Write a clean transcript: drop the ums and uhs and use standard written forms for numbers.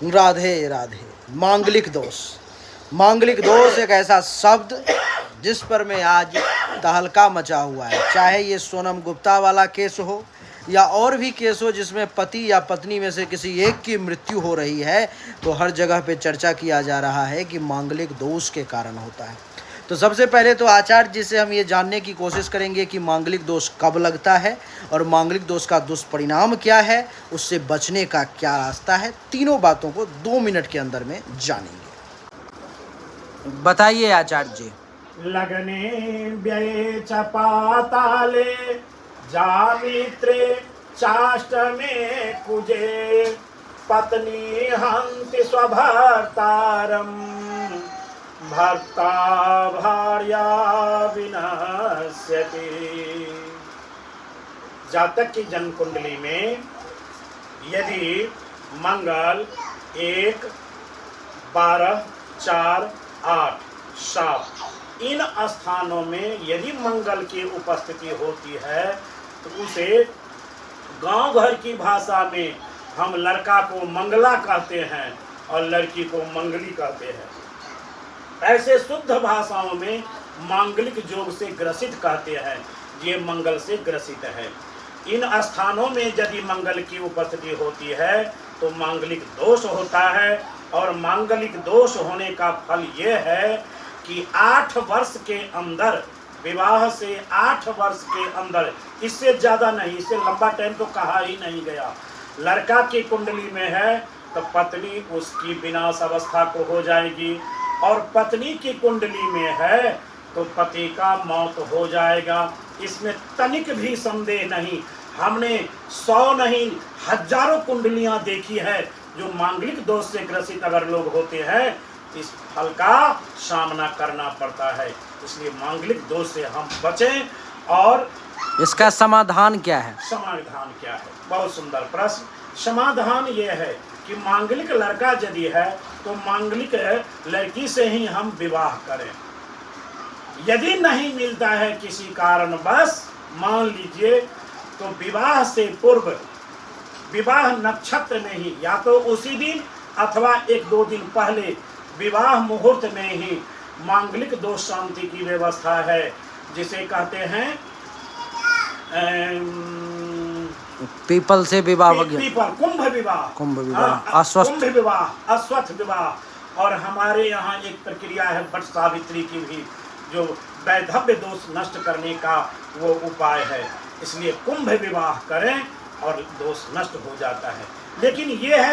राधे राधे। मांगलिक दोष। मांगलिक दोष एक ऐसा शब्द जिस पर में आज तहलका मचा हुआ है। चाहे ये सोनम गुप्ता वाला केस हो या और भी केस हो जिसमें पति या पत्नी में से किसी एक की मृत्यु हो रही है, तो हर जगह पे चर्चा किया जा रहा है कि मांगलिक दोष के कारण होता है। तो सबसे पहले तो आचार्य जी से हम ये जानने की कोशिश करेंगे कि मांगलिक दोष कब लगता है और मांगलिक दोष का दुष्परिणाम क्या है, उससे बचने का क्या रास्ता है। तीनों बातों को 2 मिनट के अंदर में जानेंगे। बताइए आचार्य जी। लगने व्यये च पाताले जामित्रे चाष्टमे कुजे पत्नी हन्ति स्वभर्तारं भर्ता भार्या विनश्यति। जातक की जन्म कुंडली में यदि मंगल 1, 12, 4, 8, 7 इन स्थानों में यदि मंगल की उपस्थिति होती है तो उसे गांव घर की भाषा में हम लड़का को मंगला कहते हैं और लड़की को मंगली कहते हैं। ऐसे शुद्ध भाषाओं में मांगलिक योग से ग्रसित कहते हैं, ये मंगल से ग्रसित है। इन स्थानों में यदि मंगल की उपस्थिति होती है तो मांगलिक दोष होता है और मांगलिक दोष होने का फल ये है कि 8 वर्ष के अंदर, विवाह से 8 वर्ष के अंदर, इससे ज़्यादा नहीं, इससे लंबा टाइम तो कहा ही नहीं गया। लड़का की कुंडली में है तो पत्नी उसकी विनाश अवस्था को हो जाएगी और पत्नी की कुंडली में है तो पति का मौत हो जाएगा। इसमें तनिक भी संदेह नहीं। हमने 100 नहीं हजारों कुंडलियां देखी है जो मांगलिक दोष से ग्रसित अगर लोग होते हैं इस फल का सामना करना पड़ता है। इसलिए मांगलिक दोष से हम बचें। और इसका समाधान क्या है? समाधान क्या है? बहुत सुंदर प्रश्न। समाधान ये है कि मांगलिक लड़का यदि है तो मांगलिक लड़की से ही हम विवाह करें। यदि नहीं मिलता है किसी कारणवश, मान लीजिए, तो विवाह से पूर्व, विवाह नक्षत्र में ही, या तो उसी दिन अथवा 1-2 दिन पहले विवाह मुहूर्त में ही मांगलिक दोष शांति की व्यवस्था है, जिसे कहते हैं पीपल से विवाह वगैरह, पीपल, कुंभ विवाह, कुंभ विवाह, कुंभ विवाह, अश्वत्थ विवाह। और हमारे यहाँ एक प्रक्रिया है वट सावित्री की भी, जो वैधव्य दोष नष्ट करने का वो उपाय है। इसलिए कुंभ विवाह करें और दोष नष्ट हो जाता है। लेकिन ये है